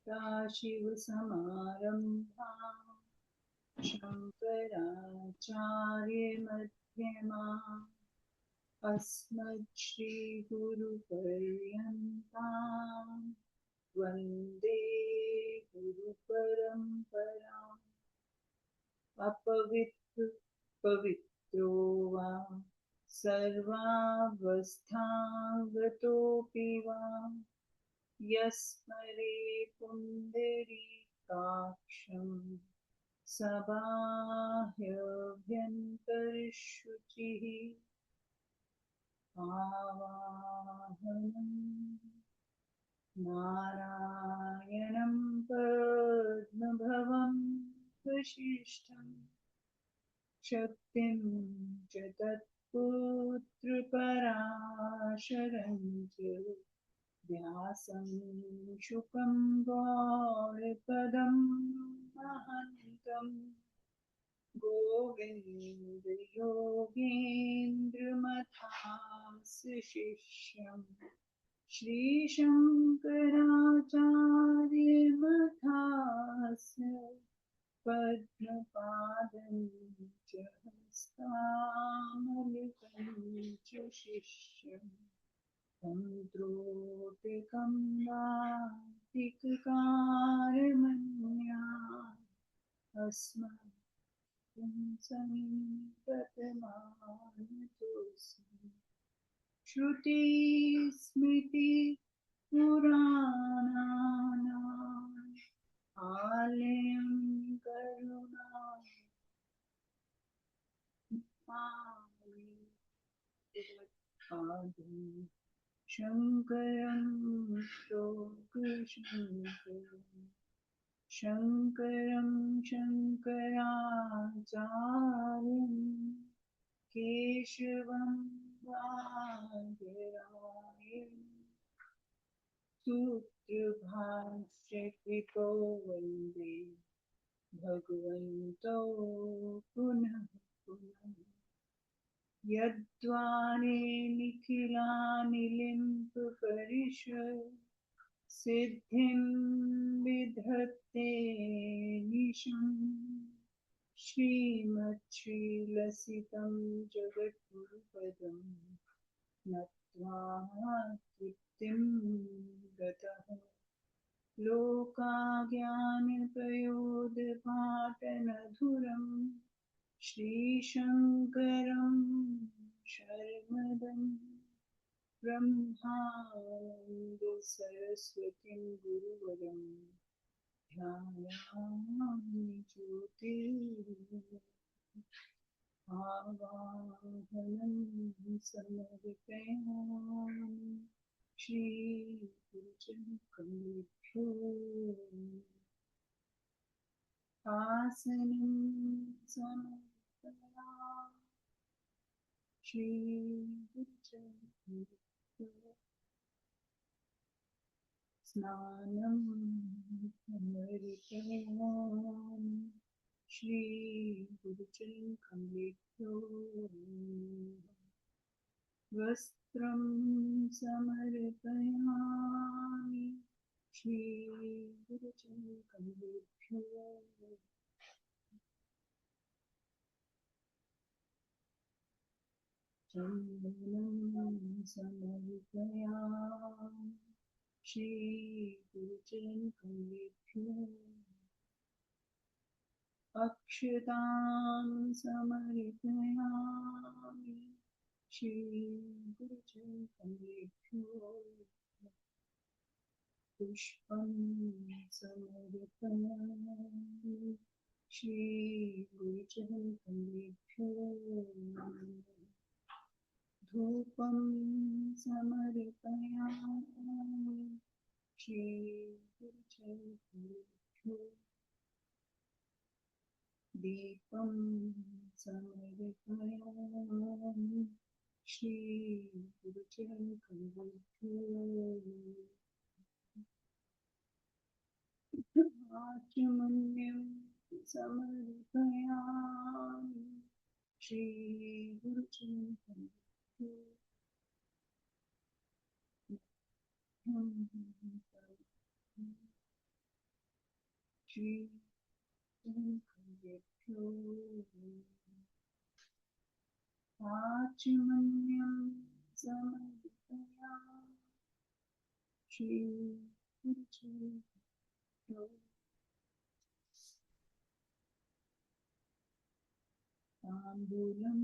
सदाशिवसमारम्भां शङ्कराचार्यमध्यमाम् अस्मच्छ्रीगुरुपर्यन्तां वन्दे गुरुपरम्पराम्। पवित्रो वा सर्वावस्थांगतोऽपि वा यस्मरे पुण्डरीकाक्षं सबाह्यभ्यन्तरशुचिः आवाहनं नारायणं पद्मभवं वसिष्ठं शक्तिं च तत्पुत्रपराशरं च व्यासं शुकं गौडपदं महन्तं गोविन्दयोगेन्द्रमथास्य शिष्यं श्रीशङ्कराचार्यमथास्य पद्मपादं च हस्तामलकं च शिष्यम् तन्त्रोटिकं वातिककारमन्यान् अस्मत्पुंसनिपतमानतोऽस्मि श्रुतिस्मृतिपुराणानाम् आलयं करुणामयम् शङ्करं शङ्कराचार्यं केशवं वादरायणं सूत्रभाष्यकृतो वन्दे भगवन्तौ पुनः पुनः। यद्वारे निखिलानिलिम्पपरिषत् सिद्धिं विधत्ते निशं श्रीमच्छ्रीलसितं जगद्गुरुपदं नत्वा तृप्तिं गतः। लोकाज्ञानप्रयोदपाटनधुरं श्रीशङ्करं शर्मदं ब्रह्मानन्द सरस्वतीं गुरुवरं ध्यायामि ज्योतिरावाहनं समर्पयामि श्रीगुरुचरणकमलेभ्यो आसनं समर्पयामि श्रीगुरुचरणकमलेभ्यो स्नानं समर्पयामि श्रीगुरुचरणकमलेभ्यो वस्त्रं समर्पयामि श्रीगुरुचरणकमलेभ्यो चन्दनं समर्पयामि श्रीगुरुचरणकमलेभ्यो अक्षतां समर्पयामि श्रीगुरुचरणकमलेभ्यो पुष्पं समर्पयामि श्रीगुरुचरणकमलेभ्यो धूपं समर्पयामि श्रीगुरुचरणकमलेभ्यो दीपं समर्पयामि श्रीगुरुचरणकमलेभ्यो आचमनीयं समर्पयामि श्रीगुरुचरणकमलेभ्यो श्री गुरुभ्यो आचमन्यं समर्पयामि श्री गुरुभ्यो ताम्बूलं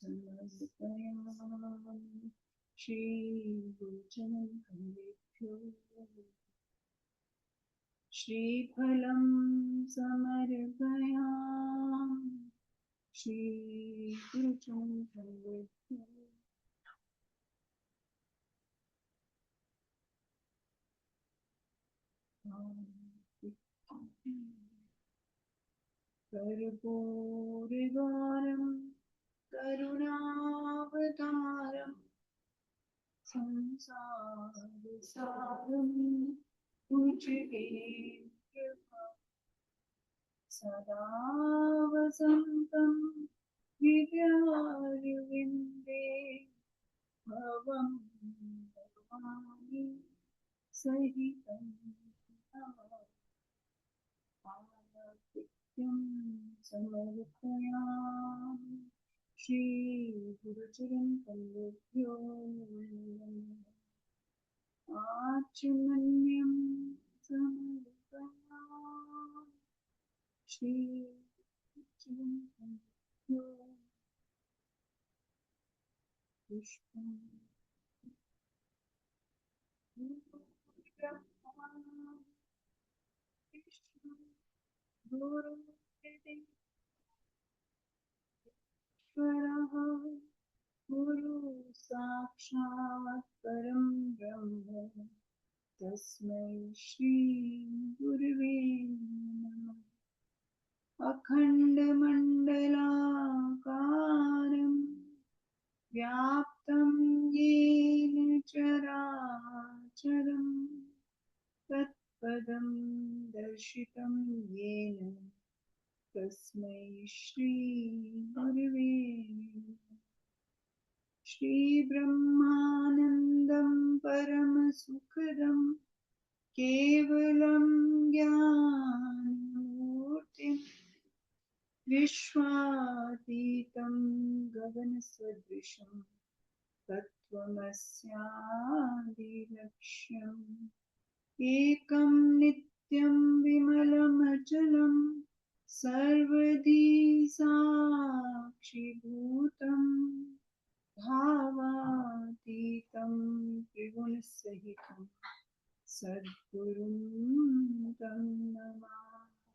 समर्पयामि श्री गुरुभ्यो श्रीफलं समर्पयामि श्री गुरुभ्यो कर्पूरगौरं करुणावतारं संसारसारं भुजगेन्द्र सदा वसन्तं हृदयारविन्दे भवं भवानि सहितं आनतिक्यं समर्पयामि श्री गुरुचरण कमलेभ्यो आचमन्यं समर्पयामि श्री गुरुचरण कमलेभ्यो पुष्पं गुरुर्देवः गुरु साक्षात् परं ब्रह्म तस्मै श्री गुरुवे नमः अखण्डमण्डलाकारं व्याप्तं येन चराचरं तत्पदं दर्शितं येन तस्मै श्री गुरुवे नमः श्रीब्रह्मानन्दं परमसुखदं केवलं ज्ञानमूर्तिं विश्वातीतं गगनसदृशं तत्त्वमस्यादिलक्ष्यम् एकं नित्यं विमलमचलं सर्वधी साक्षिभूतं भावातीतं त्रिगुणसहितं सद्गुरुं तं नमामि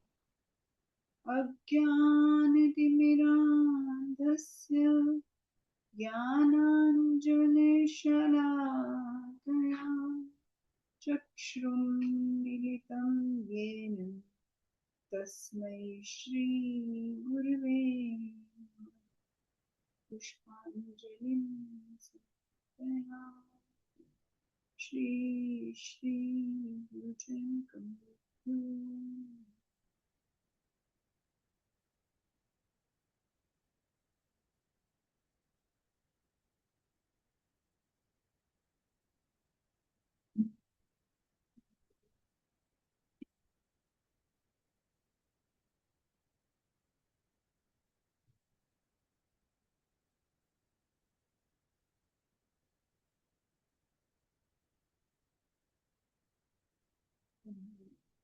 अज्ञानतिमिरान्धस्य ज्ञानाञ्जनशलाकया चक्षुरुन्मिलितं येन तस्मै श्री गुरुवे नमः पुष्पाञ्जलिं समर्पयामि Shri Gurucharan कमलेभ्यो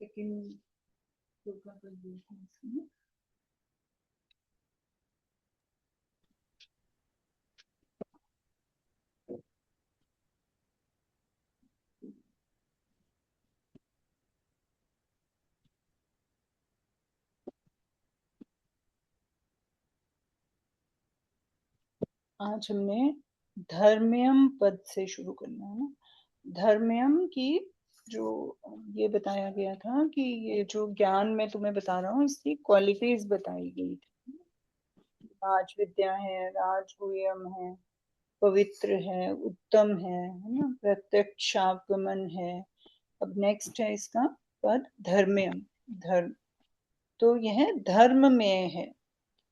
Second Durga Puja. आज हमने धर्म्यम पद से शुरू करना है। धर्म्यम की जो ये बताया गया था कि ये जो ज्ञान मैं तुम्हें बता रहा हूँ इसकी क्वालिटीज बताई गई थी। राज विद्या है, राजगुह्यम है, पवित्र है, उत्तम है ना, प्रत्यक्षागमन है। अब नेक्स्ट है इसका पद धर्म्यम। धर्म तो यह धर्म में है।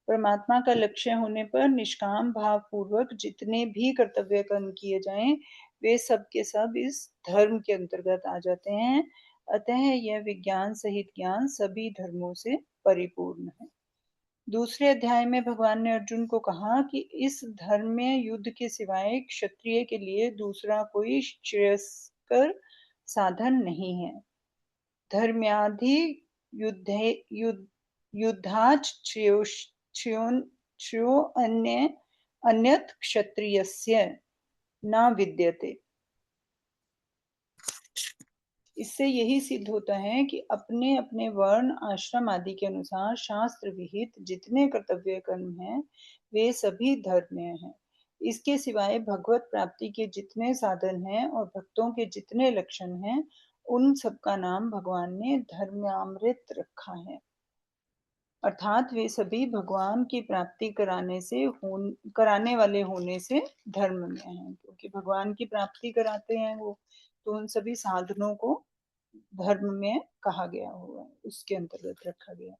परमात्मा का लक्ष्य होने पर निष्काम भाव पूर्वक जितने भी कर्तव्य कर्म किए जाएं वे सब के सब इस धर्म के अंतर्गत आ जाते हैं। अतः यह विज्ञान सहित ज्ञान सभी धर्मों से परिपूर्ण है। दूसरे अध्याय में भगवान ने अर्जुन को कहा कि इस धर्म में युद्ध के सिवाय क्षत्रिय के लिए दूसरा कोई श्रेयस्कर साधन नहीं है। धर्म्याधि युद्धे युद्धाच श्रेयो अन्यत् क्षत्रियस्य न विद्यते। इससे यही सिद्ध होता है कि अपने अपने वर्ण आश्रम आदि के अनुसार शास्त्र विहित जितने कर्तव्य कर्म हैं वे सभी धर्मीय हैं। इसके सिवाय भगवत प्राप्ति के जितने साधन हैं और भक्तों के जितने लक्षण हैं उन सब का नाम भगवान ने धर्मामृत रखा है। अर्थात वे सभी भगवान की प्राप्ति कराने वाले होने से धर्म में हैं, क्योंकि भगवान की प्राप्ति कराते हैं वो, तो उन सभी साधनों को धर्म में कहा गया हुआ है, उसके अंतर्गत रखा गया।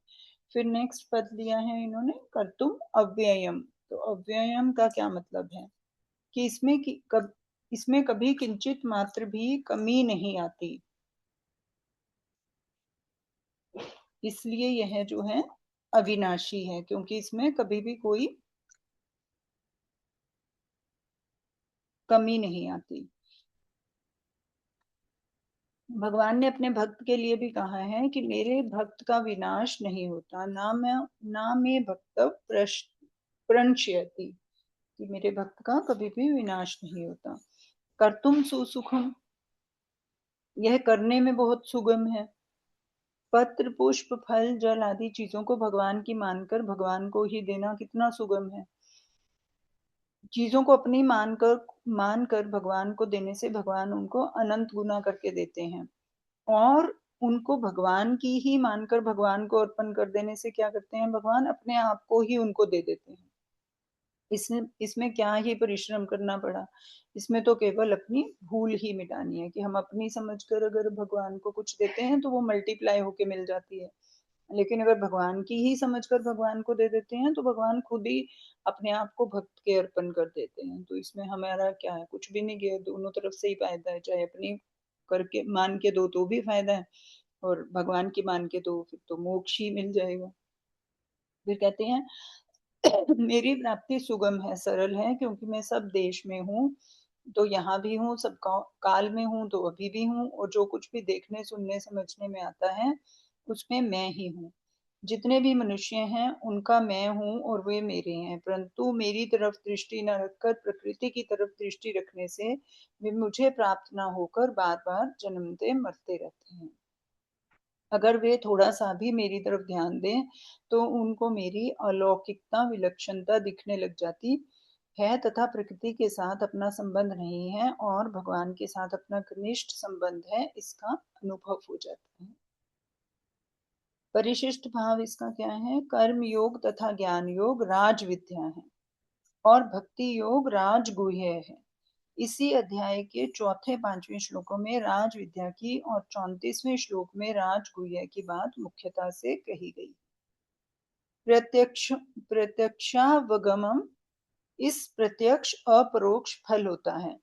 फिर नेक्स्ट पद लिया है इन्होंने कर्तुम अव्ययम। तो अव्ययम का क्या मतलब है कि इसमें कभी किंचित मात्र भी कमी नहीं आती, इसलिए यह जो है अविनाशी है, क्योंकि इसमें कभी भी कोई कमी नहीं आती। भगवान ने अपने भक्त के लिए भी कहा है कि मेरे भक्त का विनाश नहीं होता, ना मैं भक्त प्रणश्यति, कि मेरे भक्त का कभी भी विनाश नहीं होता। कर्तुम सुसुखम, यह करने में बहुत सुगम है। पत्र पुष्प फल जल आदि चीजों को भगवान की मानकर भगवान को ही देना कितना सुगम है। चीजों को अपनी मानकर भगवान को देने से भगवान उनको अनंत गुना करके देते हैं, और उनको भगवान की ही मानकर भगवान को अर्पण कर देने से क्या करते हैं, भगवान अपने आप को ही उनको दे देते हैं। इसमें क्या ही परिश्रम करना पड़ा, इसमें तो केवल अपनी भूल ही मिटानी है कि हम अपनी समझकर अगर भगवान को कुछ देते हैं तो वो मल्टीप्लाई होके मिल जाती है। लेकिन अगर भगवान की ही समझकर भगवान को दे देते हैं तो भगवान खुद ही अपने आप को भक्त के अर्पण कर देते हैं। तो इसमें हमारा क्या है, कुछ भी नहीं गया, दोनों तरफ से ही फायदा है। चाहे अपनी करके मान के दो तो भी फायदा है, और भगवान की मान के दो फिर तो मोक्ष ही मिल जाएगा। फिर कहते हैं मेरी प्राप्ति सुगम है, सरल है, क्योंकि मैं सब देश में हूँ, तो यहाँ भी हूँ, सब काल में हूँ तो अभी भी हूँ, और जो कुछ भी देखने सुनने समझने में आता है उसमें मैं ही हूँ। जितने भी मनुष्य हैं उनका मैं हूँ और वे मेरे हैं, परंतु मेरी तरफ दृष्टि न रखकर प्रकृति की तरफ दृष्टि रखने से वे मुझे प्राप्त न होकर बार बार जन्मते मरते रहते हैं। अगर वे थोड़ा सा भी मेरी तरफ ध्यान दें तो उनको मेरी अलौकिकता विलक्षणता दिखने लग जाती है, तथा प्रकृति के साथ अपना संबंध नहीं है और भगवान के साथ अपना घनिष्ठ संबंध है, इसका अनुभव हो जाता है। परिशिष्ट भाव इसका क्या है, कर्म योग तथा ज्ञान योग राज विद्या है और भक्ति योग राजगुह्य है। इसी अध्याय के चौथे पांचवें श्लोकों में राज विद्या की और 34वें श्लोक में राजगुह्य की बात मुख्यता से कही गई। प्रत्यक्षावगमम, इस प्रत्यक्ष अपरोक्ष फल होता है।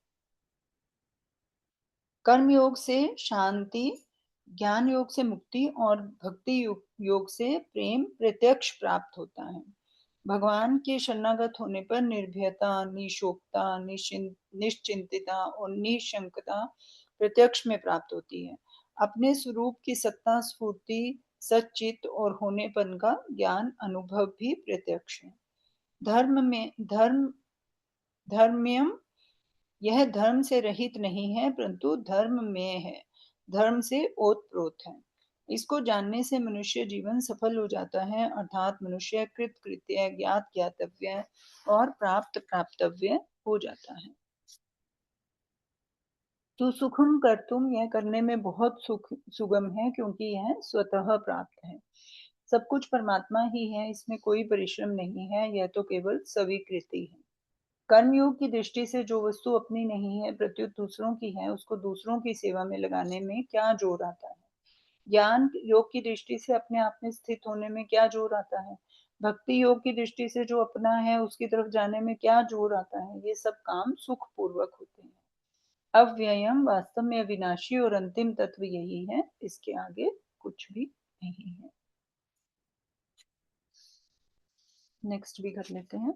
कर्म योग से शांति, ज्ञान योग से मुक्ति और भक्ति योग से प्रेम प्रत्यक्ष प्राप्त होता है। भगवान के शरणागत होने पर निर्भयता, निशोकता, निश्चिंतता और निशंकता प्रत्यक्ष में प्राप्त होती है। अपने स्वरूप की सत्ता स्फूर्ति सच्चित और होनेपन का ज्ञान अनुभव भी प्रत्यक्ष है। धर्म्यम, यह धर्म से रहित नहीं है परंतु धर्म में है, धर्म से ओतप्रोत है। इसको जानने से मनुष्य जीवन सफल हो जाता है, अर्थात मनुष्य कृत कृत्य, ज्ञात ज्ञातव्य और प्राप्त प्राप्तव्य हो जाता है। तो सुखम कर्तुम, यह करने में बहुत सुगम है, क्योंकि यह स्वतः प्राप्त है। सब कुछ परमात्मा ही है, इसमें कोई परिश्रम नहीं है, यह तो केवल स्वीकृति है। कर्मयोग की दृष्टि से जो वस्तु अपनी नहीं है प्रत्युत दूसरों की है, उसको दूसरों की सेवा में लगाने में क्या जोर आता है। ज्ञान योग की दृष्टि से अपने आप में स्थित होने में क्या जोर आता है। भक्ति योग की दृष्टि से जो अपना है उसकी तरफ जाने में क्या जोर आता है। ये सब काम सुख पूर्वक होते हैं। अव्ययम वास्तव में अविनाशी और अंतिम तत्व यही है, इसके आगे कुछ भी नहीं है। नेक्स्ट भी कर लेते हैं।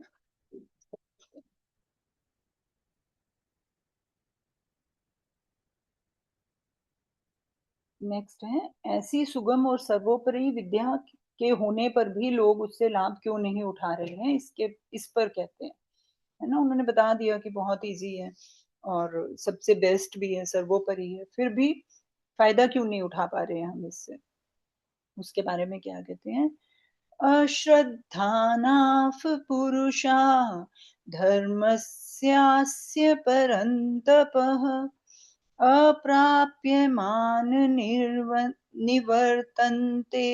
नेक्स्ट है, ऐसी सुगम और सर्वोपरि विद्या के होने पर भी लोग उससे लाभ क्यों नहीं उठा रहे हैं, इसके इस पर कहते हैं, है ना। उन्होंने बता दिया कि बहुत इजी है और सबसे बेस्ट भी है, सर्वोपरि है, फिर भी फायदा क्यों नहीं उठा पा रहे हैं हम इससे, उसके बारे में क्या कहते हैं। अश्रद्धानाः पुरुषा धर्मस्यास्य परन्तपः अप्राप्यमान निवर्तन्ते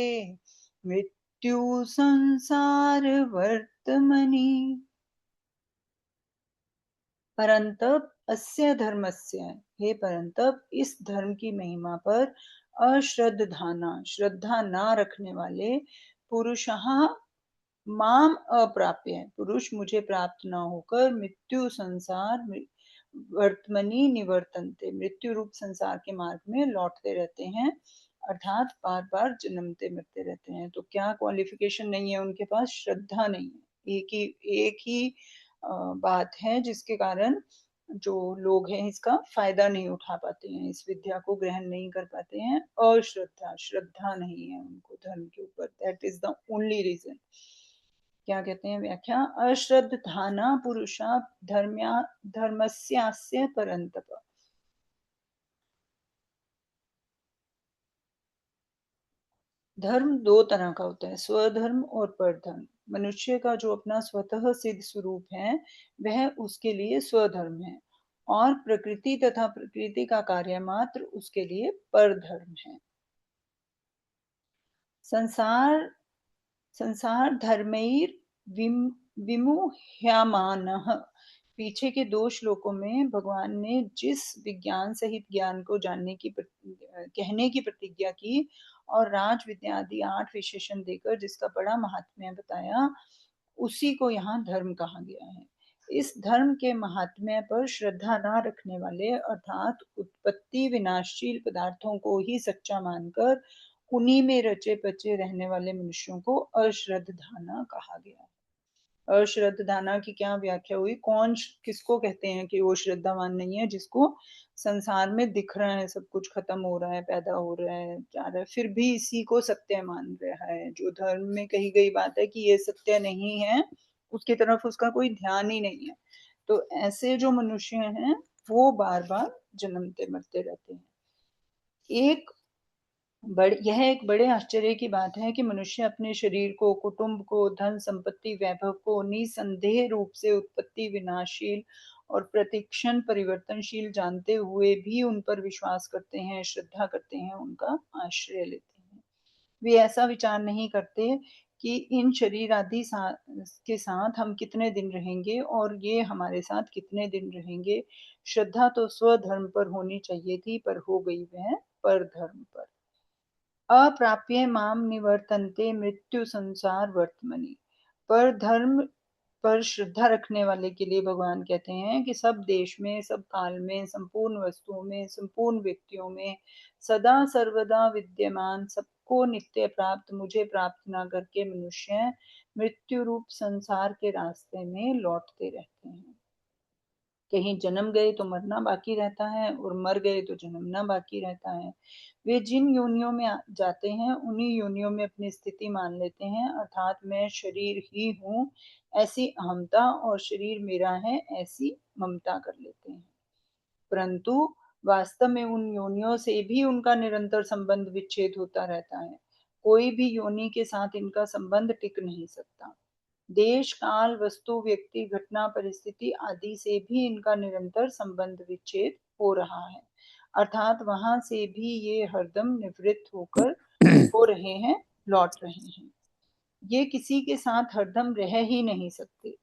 मृत्यु संसार वर्तमनि। परंतप अस्य धर्मस्य, हे परंतप इस धर्म की महिमा पर अश्रद्धाना, श्रद्धा ना रखने वाले, पुरुषः माम अप्राप्य है, पुरुष मुझे प्राप्त ना होकर, मृत्यु संसार वर्तमनी निवर्तनते, मृत्यु रूप संसार के मार्ग में लौटते रहते हैं, अर्थात बार बार जन्मते मरते रहते हैं। तो क्या क्वालिफिकेशन नहीं है उनके पास, श्रद्धा नहीं है। एक ही बात है जिसके कारण जो लोग हैं इसका फायदा नहीं उठा पाते हैं, इस विद्या को ग्रहण नहीं कर पाते हैं। अश्रद्धा, श्रद्धा नहीं है उनको धर्म के ऊपर, that is the only reason. क्या कहते हैं व्याख्या, अश्रद्धाना पुरुषा धर्म्या धर्मस्यास्य परंतप। धर्म दो तरह का होता है, स्वधर्म और परधर्म। मनुष्य का जो अपना स्वतः सिद्ध स्वरूप है वह उसके लिए स्वधर्म है, और प्रकृति तथा प्रकृति का कार्य मात्र उसके लिए परधर्म है। संसार संसार धर्मैर विमुह्यमानः, पीछे के दो श्लोकों में भगवान ने जिस विज्ञान सहित ज्ञान को जानने की कहने की प्रतिज्ञा की और राज विद्या आदि 8 विशेषण देकर जिसका बड़ा महात्म्य बताया, उसी को यहाँ धर्म कहा गया है। इस धर्म के महात्म्य पर श्रद्धा न रखने वाले, अर्थात उत्पत्ति विनाशशील पदार्थों को ही सच्चा मानकर उन्हीं में रचे पचे रहने वाले मनुष्यों को अश्रद्धाना कहा गया है। अश्रद्धाना की क्या व्याख्या हुई, कौन किसको कहते हैं कि वो श्रद्धावान नहीं है, जिसको संसार में दिख रहा है सब कुछ खत्म हो रहा है, पैदा हो रहा है, जा रहा है, फिर भी इसी को सत्य मान रहा है। जो धर्म में कही गई बात है कि ये सत्य नहीं है, उसकी तरफ उसका कोई ध्यान ही नहीं है। तो ऐसे जो मनुष्य हैं वो बार बार जन्मते मरते रहते हैं। एक यह एक बड़े आश्चर्य की बात है कि मनुष्य अपने शरीर को, कुटुंब को, धन संपत्ति, वैभव को निसंदेह रूप से उत्पत्ति विनाशशील और प्रतिक्षण परिवर्तनशील जानते हुए भी उन पर विश्वास करते हैं, श्रद्धा करते हैं, उनका आश्रय लेते हैं। वे ऐसा विचार नहीं करते कि इन शरीर आदि के साथ हम कितने दिन रहेंगे और ये हमारे साथ कितने दिन रहेंगे। श्रद्धा तो स्वधर्म पर होनी चाहिए थी, पर हो गई वह पर धर्म पर। अप्राप्य माम निवर्तन्ते मृत्यु संसार वर्तमनि, पर धर्म पर श्रद्धा रखने वाले के लिए भगवान कहते हैं कि सब देश में, सब काल में, संपूर्ण वस्तुओं में, संपूर्ण व्यक्तियों में सदा सर्वदा विद्यमान, सबको नित्य प्राप्त, मुझे प्राप्त ना करके मनुष्य मृत्यु रूप संसार के रास्ते में लौटते रहते हैं। कहीं जन्म गए तो मरना बाकी रहता है और मर गए तो जन्मना बाकी रहता है। वे जिन योनियों में जाते हैं उन्हीं योनियों में अपनी स्थिति मान लेते हैं, अर्थात मैं शरीर ही हूँ ऐसी अहमता और शरीर मेरा है ऐसी ममता कर लेते हैं। परंतु वास्तव में उन योनियों से भी उनका निरंतर संबंध विच्छेद होता रहता है। कोई भी योनि के साथ इनका संबंध टिक नहीं सकता। देश काल वस्तु व्यक्ति घटना परिस्थिति आदि से भी इनका निरंतर संबंध विच्छेद हो रहा है, अर्थात वहां से भी ये हरदम निवृत्त होकर हो रहे हैं, लौट रहे हैं। ये किसी के साथ हरदम रह ही नहीं सकते।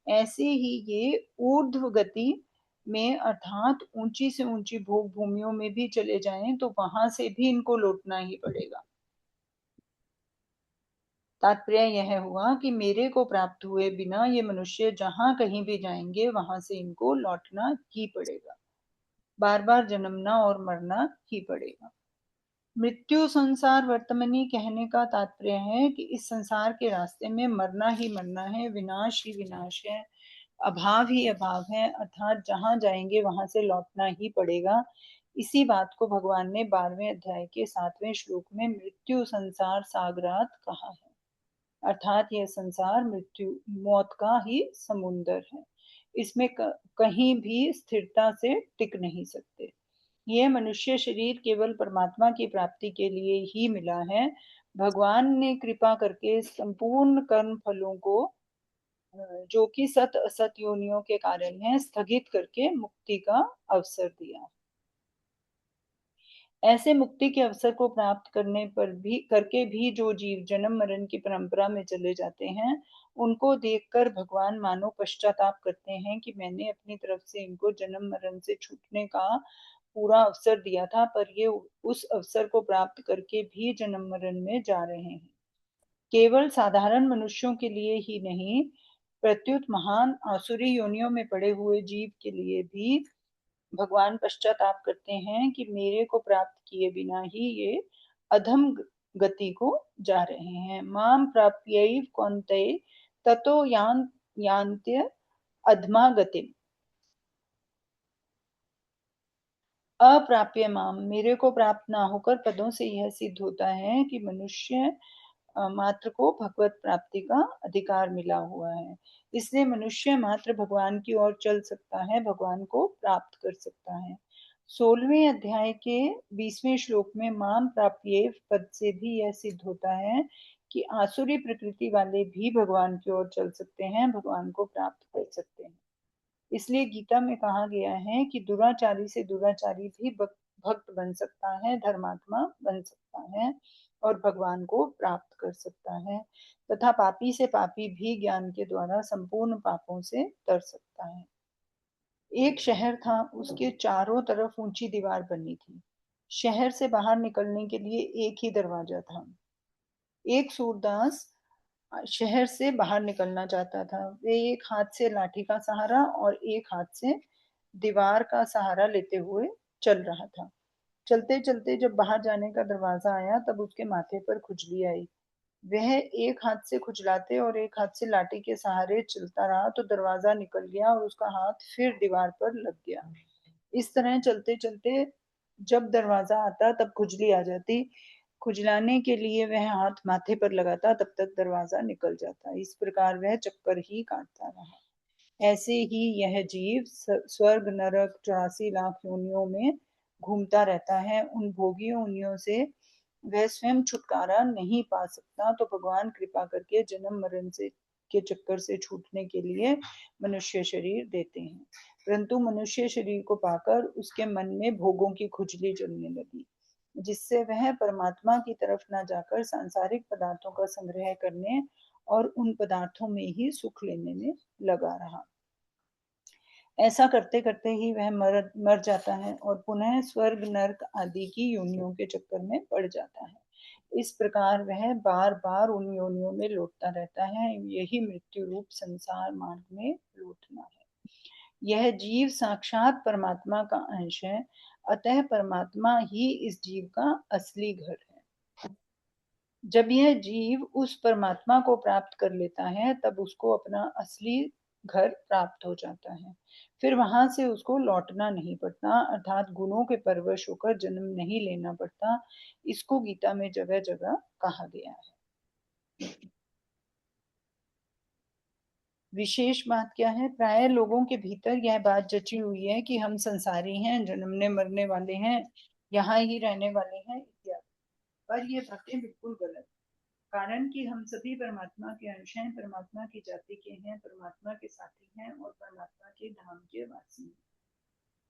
ऐसे ही ये ऊर्ध्व गति में, अर्थात ऊंची से ऊंची भोग भूमियों में भी चले जाएं तो वहां से भी इनको लौटना ही पड़ेगा। तात्पर्य यह हुआ कि मेरे को प्राप्त हुए बिना ये मनुष्य जहां कहीं भी जाएंगे वहां से इनको लौटना ही पड़ेगा। बार बार जन्मना और मरना ही पड़ेगा। मृत्यु संसार वर्तमनी कहने का तात्पर्य है कि इस संसार के रास्ते में मरना ही मरना है, विनाश ही विनाश है, अभाव ही अभाव है, अर्थात जहां जाएंगे वहां से लौटना ही पड़ेगा। इसी बात को भगवान ने 12वें अध्याय के 7वें श्लोक में मृत्यु संसार सागरात कहा है। अर्थात यह संसार मृत्यु मौत का ही समुंदर है, इसमें कहीं भी स्थिरता से टिक नहीं सकते। यह मनुष्य शरीर केवल परमात्मा की प्राप्ति के लिए ही मिला है। भगवान ने कृपा करके संपूर्ण कर्म फलों को जो कि सत असत योनियों के कारण है स्थगित करके मुक्ति का अवसर दिया। ऐसे मुक्ति के अवसर को प्राप्त करके भी जो जीव जन्म मरण की परंपरा में चले जाते हैं, उनको देखकर भगवान मानो पश्चाताप करते हैं कि मैंने अपनी तरफ से इनको जन्म मरण से छूटने का पूरा अवसर दिया था, पर ये उस अवसर को प्राप्त करके भी जन्म मरण में जा रहे हैं। केवल साधारण मनुष्यों के लिए ही नहीं, प्रत्युत महान आसुरी योनियों में पड़े हुए जीव के लिए भी भगवान पश्चाताप करते हैं कि मेरे को प्राप्त किए बिना ही ये अधम गति को जा रहे हैं। माम प्राप्यैव कौन्तेय ततो यान्त्य अधमा गति। अप्राप्य माम, मेरे को प्राप्त ना होकर पदों से यह सिद्ध होता है कि मनुष्य मात्र को भगवत प्राप्ति का अधिकार मिला हुआ है, इसलिए मनुष्य मात्र भगवान की ओर चल सकता है, भगवान को प्राप्त कर सकता है। 16वें अध्याय के 20वें श्लोक में माम प्राप्येव पद से भी यह सिद्ध होता है कि आसुरी प्रकृति वाले भी भगवान की ओर चल सकते हैं, भगवान को प्राप्त कर सकते हैं। इसलिए गीता में कहा गया है कि दुराचारी से दुराचारी भी भक्त बन सकता है, धर्मात्मा बन सकता है और भगवान को प्राप्त कर सकता है, तथा पापी से पापी भी ज्ञान के द्वारा संपूर्ण पापों से तर सकता है। एक शहर था, उसके चारों तरफ ऊंची दीवार बनी थी। शहर से बाहर निकलने के लिए एक ही दरवाजा था। एक सूरदास शहर से बाहर निकलना चाहता था। वे एक हाथ से लाठी का सहारा और एक हाथ से दीवार का सहारा लेते हुए चल रहा था। चलते चलते जब बाहर जाने का दरवाजा आया, तब उसके माथे पर खुजली आई। वह एक हाथ से खुजलाते और एक हाथ से लाठी के सहारे चलता रहा तो दरवाजा निकल गया और उसका हाथ फिर दीवार पर लग गया। इस तरह चलते चलते जब दरवाजा आता तब खुजली आ जाती, खुजलाने के लिए वह हाथ माथे पर लगाता, तब तक दरवाजा निकल जाता। इस प्रकार वह चक्कर ही काटता रहा। ऐसे ही यह जीव स्वर्ग नरक 84 लाख योनियों में घूमता रहता है। उन भोगी योनियों से वह स्वयं छुटकारा नहीं पा सकता, तो भगवान कृपा करके जन्म मरण से के चक्कर से छूटने के लिए मनुष्य शरीर देते हैं। परंतु मनुष्य शरीर को पाकर उसके मन में भोगों की खुजली चलने लगी, जिससे वह परमात्मा की तरफ न जाकर सांसारिक पदार्थों का संग्रह करने और उन पदार्थों में ही सुख लेने में लगा रहा। ऐसा करते करते ही वह मर जाता है और पुनः स्वर्ग नरक आदि की योनियों के चक्कर में पड़ जाता है। इस प्रकार वह बार बार उन योनियों में लौटता रहता है। यही मृत्यु रूप संसार मार्ग में लौटना है। यह जीव साक्षात परमात्मा का अंश है, अतः परमात्मा ही इस जीव का असली घर है। जब यह जीव उस परमात्मा को प्राप्त कर लेता है, तब उसको अपना असली घर प्राप्त हो जाता है। फिर वहां से उसको लौटना नहीं पड़ता, अर्थात गुणों के परवश होकर जन्म नहीं लेना पड़ता। इसको गीता में जगह जगह कहा गया है। विशेष बात क्या है, प्राय लोगों के भीतर यह बात जची हुई है कि हम संसारी हैं, जन्मने मरने वाले हैं, यहाँ ही रहने वाले हैं इत्यादि। पर यह बातें बिल्कुल गलत। कारण कि हम सभी परमात्मा के अंश हैं, परमात्मा की जाति के हैं, परमात्मा के साथी हैं और परमात्मा के धाम के वासी हैं।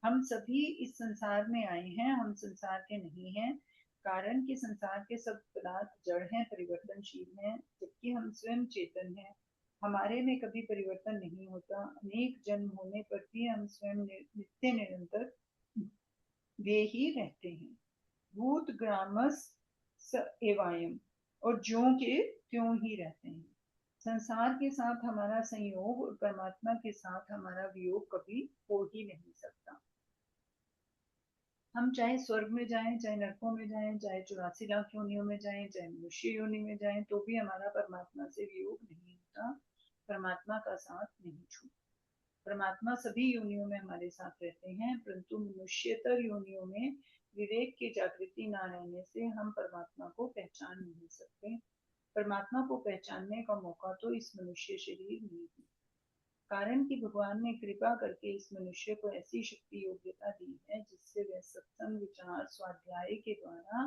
हम सभी इस संसार में आए हैं, हम संसार के नहीं हैं। कारण कि संसार के सब पदार्थ जड़ हैं, परिवर्तनशील हैं, जबकि हम स्वयं चेतन हैं। हमारे में कभी परिवर्तन नहीं होता। अनेक जन्म होने पर भी हम स्वयं नित्य निरंतर वे ही रहते हैं। भूत ग्रामस स एवायम, और ज्यों के त्यों ही रहते हैं। संसार के साथ हमारा संयोग और परमात्मा के साथ हमारा वियोग कभी हो ही नहीं सकता। हम चाहे स्वर्ग में जाएं, चाहे नरकों में जाएं, चाहे 84 लाख योनियों में जाएं, चाहे मनुष्य योनि में जाएं, तो भी हमारा परमात्मा से वियोग नहीं होता, परमात्मा का साथ नहीं छूटता। परमात्मा सभी योनियों में हमारे साथ रहते हैं, परंतु मनुष्यतर योनियों में विवेक की जागृति ना रहने से हम परमात्मा को पहचान नहीं सकते। परमात्मा को पहचानने का मौका तो इस मनुष्य शरीर में ही, कारण कि भगवान ने कृपा करके इस मनुष्य को ऐसी शक्ति योग्यता दी है जिससे वह सत्संग, विचार, स्वाध्याय के द्वारा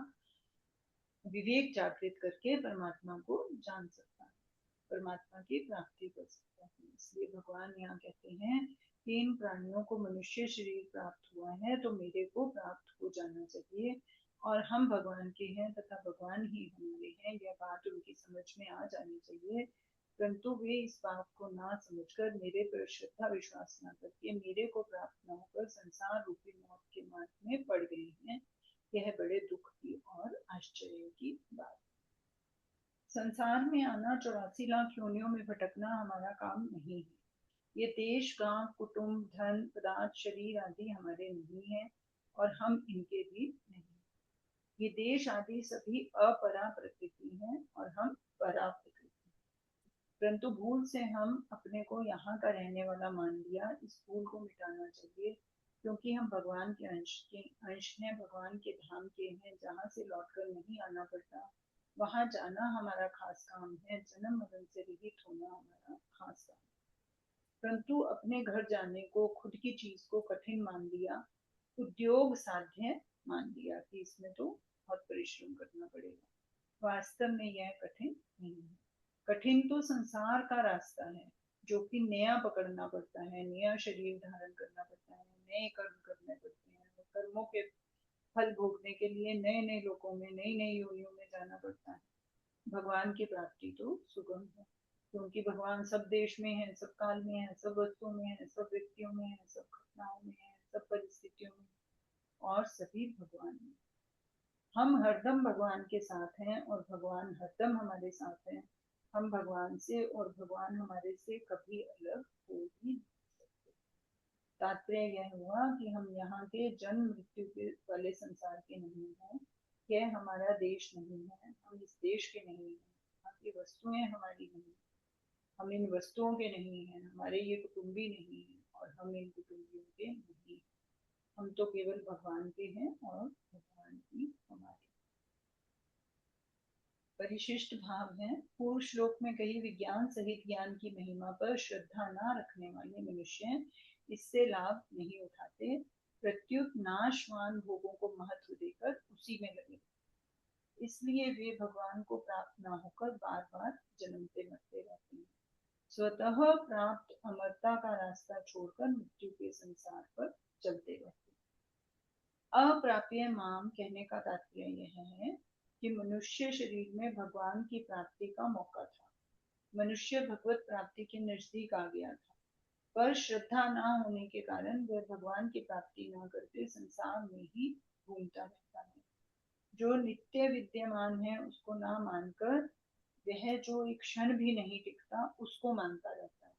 विवेक जागृत करके परमात्मा को जान सकता है, परमात्मा की प्राप्ति कर सकता है। इसलिए भगवान यहाँ कहते हैं कि इन प्राणियों को मनुष्य शरीर प्राप्त हुआ है तो मेरे को प्राप्त हो जाना चाहिए, और हम भगवान के हैं तथा भगवान ही हमारे हैं, यह बात उनकी समझ में आ जानी चाहिए। परंतु वे इस बात को ना समझकर मेरे पर श्रद्धा विश्वास न करके मेरे को प्राप्त न होकर संसार रूपी मौत के मार्ग में पड़ गए हैं। यह बड़े दुख की और आश्चर्य की बात। संसार में आना, 84 लाख योनियों में भटकना हमारा काम नहीं है। ये देश, गांव, कुटुंब, धन, पदार्थ, शरीर आदि हमारे नहीं है और हम इनके भी नहीं। ये देश आदि सभी अपरा प्रकृति है और हम परा प्रकृति। परंतु भूल से हम अपने को यहाँ का रहने वाला मान लिया। इस भूल को मिटाना चाहिए, क्योंकि हम भगवान के अंश हैं, भगवान के धाम के हैं, जहाँ से लौटकर नहीं आना पड़ता। वहां जाना हमारा खास काम है, जन्म मरण से रहित होना हमारा खास काम। परंतु अपने घर जाने को, खुद की चीज को कठिन मान लिया, उद्योग साध्य मान लिया कि इसमें तो बहुत परिश्रम करना पड़ेगा। वास्तव में यह कठिन नहीं है। कठिन तो संसार का रास्ता है, जो कि नया पकड़ना पड़ता है, नया शरीर धारण करना पड़ता है, नए कर्म करने पड़ते हैं, और कर्मों के फल भोगने के लिए नए नए लोकों में, नई नई योनियों में जाना पड़ता है। भगवान की प्राप्ति तो सुगम है, क्योंकि भगवान सब देश में है, सब काल में है, सब वस्तुओं में है, सब व्यक्तियों में है, सब घटनाओं में है, सब परिस्थितियों में, और सभी भगवान में। हम हरदम भगवान के साथ हैं और भगवान हरदम हमारे साथ हैं। हम भगवान से और भगवान हमारे से कभी अलग हो ही नहीं सकते। तात्पर्य यह हुआ कि हम यहाँ के जन्म मृत्यु के वाले संसार के नहीं हैं। यह हमारा देश नहीं है, हम इस देश के नहीं हैं। यहाँ की वस्तुएं हमारी नहीं, हम इन वस्तुओं के नहीं हैं। हमारे ये कुटुंबी नहीं है और हम इन कुटुंबियों के नहीं। हम तो केवल भगवान के हैं और भगवान ही हमारे। परिशिष्ट भाव है। पूर्व श्लोक में कही विज्ञान सहित ज्ञान की महिमा पर श्रद्धा न रखने वाले मनुष्य इससे लाभ नहीं उठाते, प्रत्युत नाशवान भोगों को महत्व देकर उसी में लगे, इसलिए वे भगवान को प्राप्त न होकर बार बार जन्मते मरते रहते हैं। स्वतः प्राप्त अमरता का रास्ता छोड़कर मृत्यु के संसार पर चलते रहते हैं। अप्राप्य माम कहने का तात्पर्य यह है कि मनुष्य शरीर में भगवान की प्राप्ति का मौका था। मनुष्य भगवत प्राप्ति के नजदीक आ गया था, पर श्रद्धा न होने के कारण वह भगवान की प्राप्ति न करके संसार में ही घूमता रहता है। जो नित्य विद्यमान है उसको ना मानकर वह जो एक क्षण भी नहीं टिकता उसको मानता रहता है।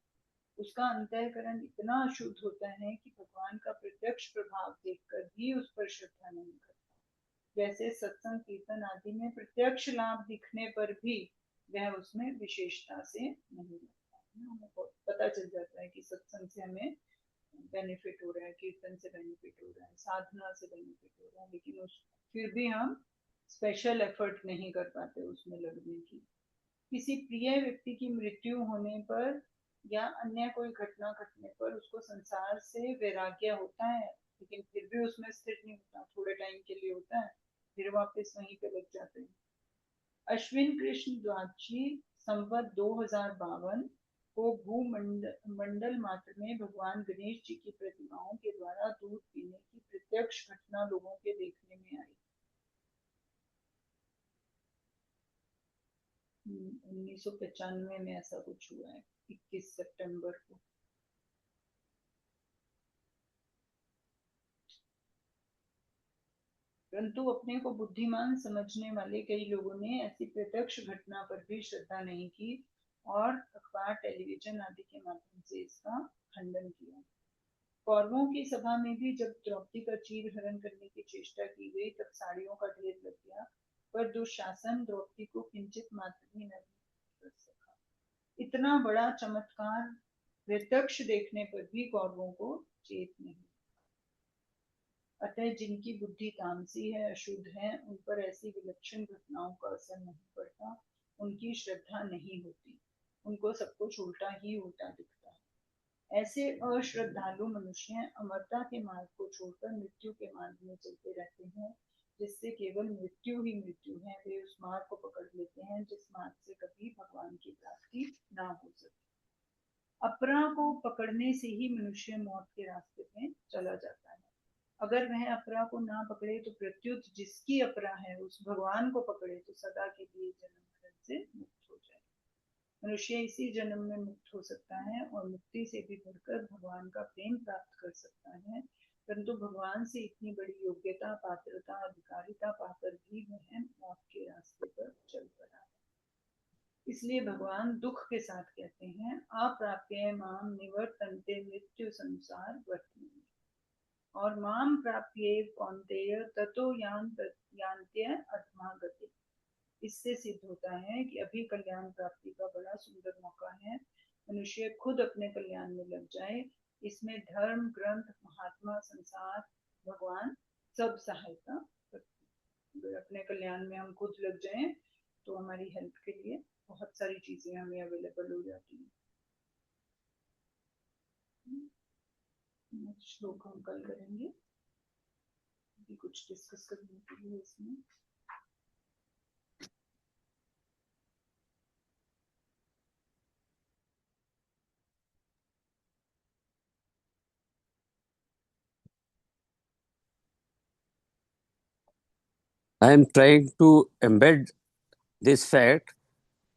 उसका अंतःकरण इतना अशुद्ध होता है कि भगवान का प्रत्यक्ष प्रभाव देखकर भी उस पर श्रद्धा नहीं करता। जैसे सत्संग, कीर्तन आदि में प्रत्यक्ष लाभ दिखने पर भी वह उसमें विशेषता से नहीं लगता है। हमें पता चल जाता है कि सत्संग से हमें बेनिफिट हो रहा है, कीर्तन से बेनिफिट हो रहा है, साधना से बेनिफिट हो रहा है, लेकिन उस फिर भी हम स्पेशल एफर्ट नहीं कर पाते उसमें लगने की। किसी प्रिय व्यक्ति की मृत्यु होने पर या अन्य कोई घटना घटने पर उसको संसार से वैराग्य होता है, लेकिन फिर भी उसमें स्थिर नहीं होता, थोड़े टाइम के लिए होता है, फिर वापस वहीं पे लग जाते हैं। अश्विन कृष्ण द्वादशी संवत 2052 को भूमंडल मात्र में भगवान गणेश जी की प्रतिमाओं के द्वारा दूध पीने की प्रत्यक्ष घटना लोगों के देखने में आई। 1995 में ऐसा कुछ हुआ है, 21 सितंबर को। परंतु अपने को बुद्धिमान समझने वाले कई लोगों ने ऐसी प्रत्यक्ष घटना पर भी श्रद्धा नहीं की और अखबार, टेलीविजन आदि के माध्यम से इसका खंडन किया। कौरवों की सभा में भी जब द्रौपदी का चीर हरण करने की चेष्टा की गई तब साड़ियों का ढेर लग गया, पर दुशासन द्रौपदी को किंचित मात्र भी न कर सका। इतना बड़ा चमत्कार प्रत्यक्ष देखने पर भी कौरवों को चेत नहीं। अतः जिनकी बुद्धि तामसी है, अशुद्ध है, उन पर ऐसी विलक्षण घटनाओं का असर नहीं पड़ता, उनकी श्रद्धा नहीं होती, उनको सब कुछ उल्टा ही उल्टा दिखता है। ऐसे अश्रद्धालु मनुष्य अमरता के मार्ग को छोड़कर मृत्यु के मार्ग में चलते रहते हैं, जिससे केवल मृत्यु ही मृत्यु है। वे उस मार्ग को पकड़ लेते हैं जिस मार्ग से कभी भगवान की प्राप्ति ना हो सके। अपरा को पकड़ने से ही मनुष्य मौत के रास्ते में चला जाता है। अगर वह अपरा को ना पकड़े तो प्रत्युत जिसकी अपरा है उस भगवान को पकड़े तो सदा के लिए जन्म मरण से मुक्त हो जाए। मनुष्य इसी जन्म में मुक्त हो सकता है और मुक्ति से भी बढ़कर भगवान का प्रेम प्राप्त कर सकता है, परंतु भगवान से इतनी बड़ी योग्यता, पात्रता, अधिकारिता पाकर भी वह मौत के रास्ते पर चल पड़ा है। इसलिए भगवान दुख के साथ कहते हैं, अप्राप्य माम निवर्तन्ते मृत्यु संसार वर्तमान, और माम प्राप्य कौन्तेय ततो यान्त्य अधमा गति। इससे सिद्ध होता है कि अभी कल्याण प्राप्ति का बड़ा सुंदर मौका है। मनुष्य खुद अपने कल्याण में लग जाए, इसमें धर्म, ग्रंथ, महात्मा, संसार, भगवान सब सहायता करते। अगर अपने कल्याण में हम खुद लग जाएं तो हमारी हेल्प के लिए बहुत सारी चीजें हमें अवेलेबल हो जाती हैं। श्लोक हम कल करेंगे, अभी कुछ डिस्कस करने के लिए इसमें। I am trying to embed this fact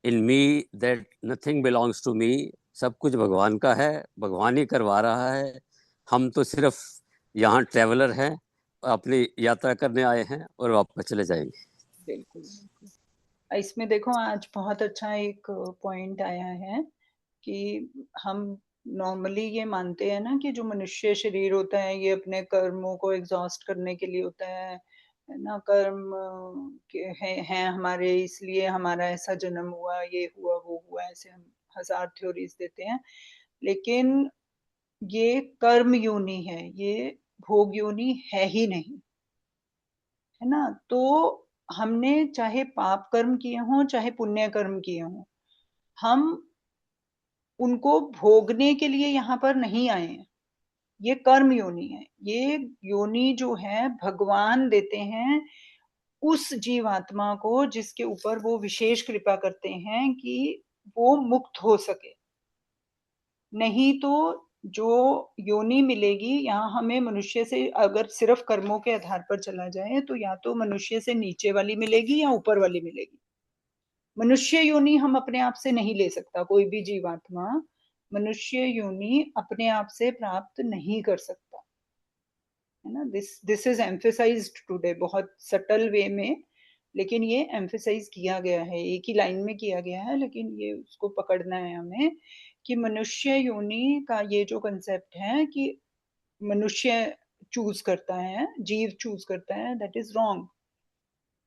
in me that nothing belongs to me. सब कुछ भगवान का है, भगवान ही करवा रहा है। हम तो सिर्फ यहाँ ट्रैवलर हैं, अपनी यात्रा करने आए हैं और वापस चले जाएंगे। बिल्कुल बिल्कुल। इसमें देखो आज बहुत अच्छा एक पॉइंट आया है कि हम नॉर्मली ये मानते हैं ना कि जो मनुष्य शरीर होता है ये अपने कर्मों को एग्जॉस्ट करने के लिए होता है ना। कर्म हैं हमारे, इसलिए हमारा ऐसा जन्म हुआ, ये हुआ, वो हुआ, ऐसे हम हजार थ्योरीज देते हैं। लेकिन ये कर्म योनि है, ये भोग योनि है ही नहीं, है ना। तो हमने चाहे पाप कर्म किए हों चाहे पुण्य कर्म किए हों, हम उनको भोगने के लिए यहाँ पर नहीं आए हैं। ये कर्म योनि है। ये योनि जो है भगवान देते हैं उस जीवात्मा को जिसके ऊपर वो विशेष कृपा करते हैं कि वो मुक्त हो सके। नहीं तो जो योनि मिलेगी यहाँ हमें मनुष्य से, अगर सिर्फ कर्मों के आधार पर चला जाए तो या तो मनुष्य से नीचे वाली मिलेगी या ऊपर वाली मिलेगी। मनुष्य योनि हम अपने आप से नहीं ले सकता, कोई भी जीवात्मा मनुष्य योनि अपने आप से प्राप्त नहीं कर सकता, है ना। दिस इज एम्फेसाइज्ड टुडे बहुत सटल वे में, लेकिन ये एम्फेसाइज किया गया है, एक ही लाइन में किया गया है, लेकिन ये उसको पकड़ना है हमें कि मनुष्य योनि का ये जो कंसेप्ट है कि मनुष्य चूज करता है, जीव चूज करता है, दैट इज रॉन्ग,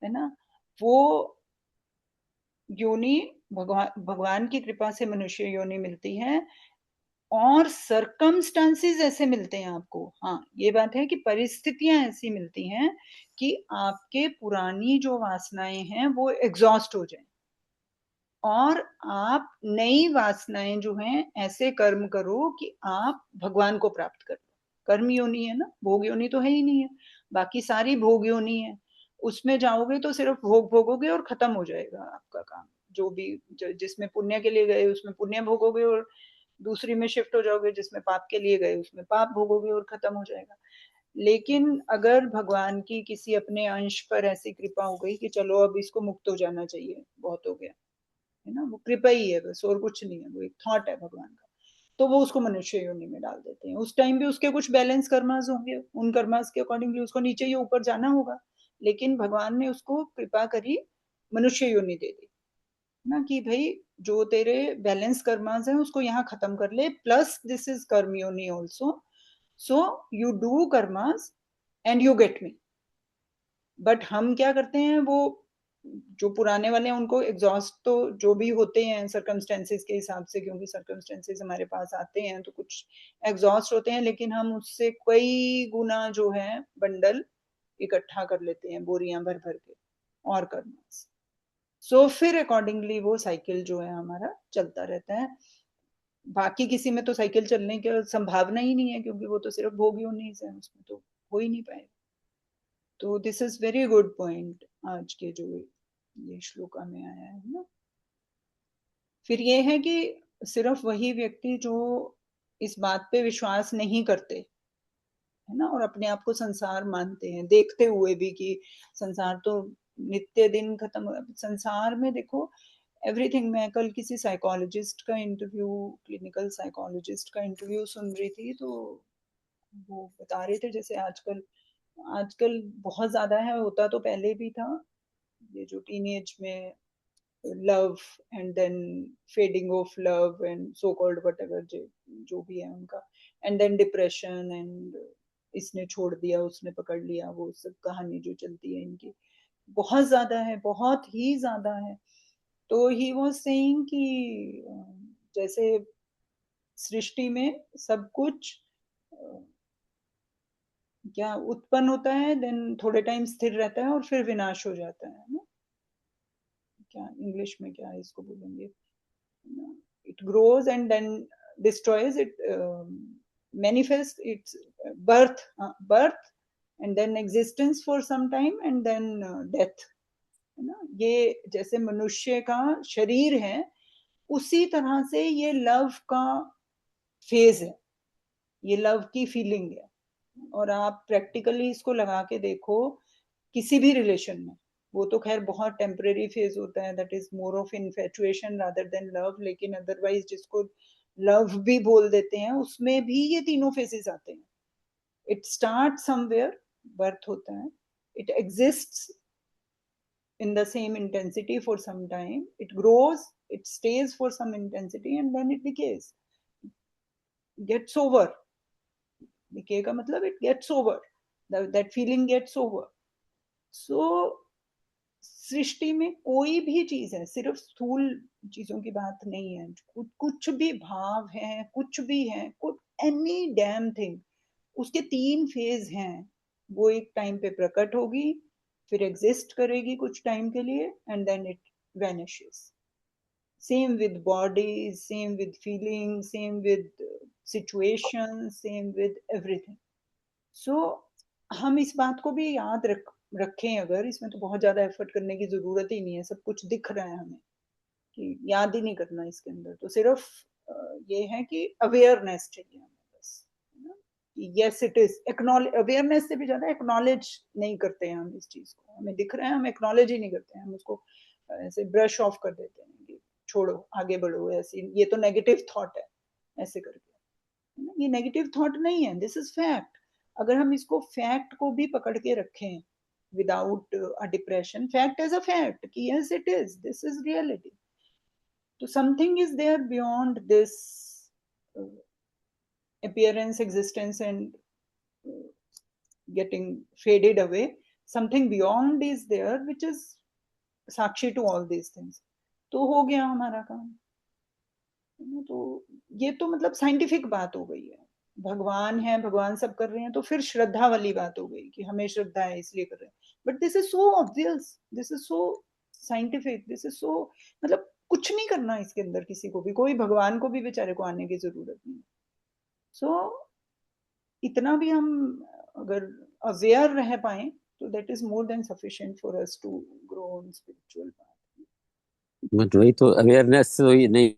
है ना। वो योनि भगवान की कृपा से मनुष्य योनि मिलती है और सरकमस्टांसेस ऐसे मिलते हैं आपको। हाँ ये बात है कि परिस्थितियां ऐसी मिलती हैं कि आपके पुरानी जो वासनाएं हैं वो एग्जॉस्ट हो जाए और आप नई वासनाएं जो हैं ऐसे कर्म करो कि आप भगवान को प्राप्त करो। कर्म योनि है ना, भोग योनि तो है ही नहीं है। बाकी सारी भोग योनि है, उसमें जाओगे तो सिर्फ भोग भोगोगे और खत्म हो जाएगा आपका काम। जो भी जिसमें पुण्य के लिए गए उसमें पुण्य भोगोगे और दूसरी में शिफ्ट हो जाओगे जिसमें पाप के लिए गए उसमें पाप भोगोगे और खत्म हो जाएगा। लेकिन अगर भगवान की किसी अपने अंश पर ऐसी कृपा हो गई कि चलो अब इसको मुक्त हो जाना चाहिए, बहुत हो गया, है ना, वो कृपा ही है बस और कुछ नहीं है, वो एक थॉट है भगवान का, तो वो उसको मनुष्य योनि में डाल देते हैं। उस टाइम भी उसके कुछ बैलेंस कर्मास होंगे, उन कर्मास के अकॉर्डिंगली उसको नीचे या ऊपर जाना होगा, लेकिन भगवान ने उसको कृपा करी, मनुष्य योनि दे दी ना कि भाई जो तेरे बैलेंस कर्मास है उसको यहाँ खत्म कर ले, प्लस दिस इज कर्म योनि also, so you do karmas and you get me. But हम क्या करते हैं, वो जो पुराने वाले हैं उनको एग्जॉस्ट तो जो भी होते हैं सर्कमस्टेंसेस के हिसाब से, क्योंकि सर्कमस्टेंसेस हमारे पास आते हैं तो कुछ एग्जॉस्ट होते हैं, लेकिन हम उससे कई गुना जो है बंडल इकट्ठा कर लेते हैं, बोरियां भर भर के और कर्मास। सो फिर अकॉर्डिंगली वो साइकिल जो है हमारा चलता रहता है। बाकी किसी में तो साइकिल चलने की संभावना ही नहीं है, क्योंकि वो तो सिर्फ भोग योनि से है, उसमें तो हो ही नहीं पाएगा। तो this is very good point आज के जो ये श्लोका में आया है ना। फिर ये है कि सिर्फ वही व्यक्ति जो इस बात पे विश्वास नहीं करते है ना, और अपने आप को संसार मानते हैं, देखते हुए भी कि संसार तो नित्य दिन खत्म, संसार में देखो एवरीथिंग। मैं कल किसी साइकोलॉजिस्ट का इंटरव्यू, क्लिनिकल साइकोलॉजिस्ट का इंटरव्यू सुन रही थी, तो वो बता रहे थे जैसे आजकल आजकल बहुत ज्यादा है, होता तो पहले भी था, ये जो टीनेज में love and then fading off love and so called whatever जो भी है उनका, एंड देन डिप्रेशन एंड इसने छोड़ दिया उसने पकड़ लिया, वो सब कहानी जो चलती है इनकी बहुत ज्यादा है, बहुत ही ज्यादा है। तो ही वाज सेइंग कि जैसे सृष्टि में सब कुछ क्या उत्पन्न होता है, देन थोड़े टाइम स्थिर रहता है और फिर विनाश हो जाता है ना। क्या इंग्लिश में क्या इसको बोलेंगे, it grows and then destroys it, manifests its birth and then existence for some time and then death, है ना। ये जैसे मनुष्य का शरीर है, उसी तरह से ये लव का फेज है, ये लव की फीलिंग है। और आप प्रैक्टिकली इसको लगा के देखो किसी भी रिलेशन में, वो तो खैर बहुत टेम्परेरी फेज होता है, that is more of infatuation rather than love, लेकिन अदरवाइज जिसको लव भी बोल देते हैं उसमें भी ये तीनों फेजेस आते हैं। इट स्टार्ट समवेयर, बर्थ होता है, it exists in the same intensity for some time, it grows, it stays for some intensity and then it decays, gets over। decay का मतलब it gets over, that feeling gets over। so सृष्टि में कोई भी चीज है, सिर्फ स्थूल चीजों की बात नहीं है, कुछ भी भाव है, कुछ भी है, एनी डैम थिंग, उसके तीन फेज हैं। वो एक टाइम पे प्रकट होगी, फिर एग्जिस्ट करेगी कुछ टाइम के लिए and then it vanishes. Same with body, same with feeling, same with situation, same with everything. So हम इस बात को भी याद रखें, अगर इसमें तो बहुत ज्यादा एफर्ट करने की जरूरत ही नहीं है, सब कुछ दिख रहा है हमें, कि याद ही नहीं करना इसके अंदर, तो सिर्फ ये है कि अवेयरनेस चाहिए हमें बस, है ना। Yes it is acknowledge, awareness से भी ज्यादा एक्नॉलेज नहीं करते हैं हम इस चीज को, हमें दिख रहा है, हम एक्नॉलेज ही नहीं करते हैं, हम उसको ऐसे ब्रश ऑफ कर देते हैं कि छोड़ो आगे बढ़ो, ऐसे ये तो नेगेटिव थॉट है ऐसे करके। ये नेगेटिव थॉट नहीं है, दिस इज फैक्ट। अगर हम इसको फैक्ट को भी पकड़ के रखें without a depression, fact as a fact कि yes it is, this is reality, तो something is there beyond this appearance, existence and getting faded away, something beyond is there which is sakshi to all these things. तो हो गया हमारा काम, तो ये तो मतलब साइंटिफिक बात हो गई है। भगवान है, भगवान सब कर रहे हैं, तो फिर श्रद्धा वाली बात हो गई कि हमें श्रद्धा है इसलिए कर रहे हैं, but this is so obvious, this is so scientific, this is so, मतलब कुछ नहीं करना इसके अंदर, किसी को भी, कोई भगवान को भी बेचारे को आने की जरूरत नहीं। सो इतना भी हम अगर अवेयर रह पाए तो that is more than sufficient for us to grow in spiritual path. But वही तो अवेयरनेस तो नहीं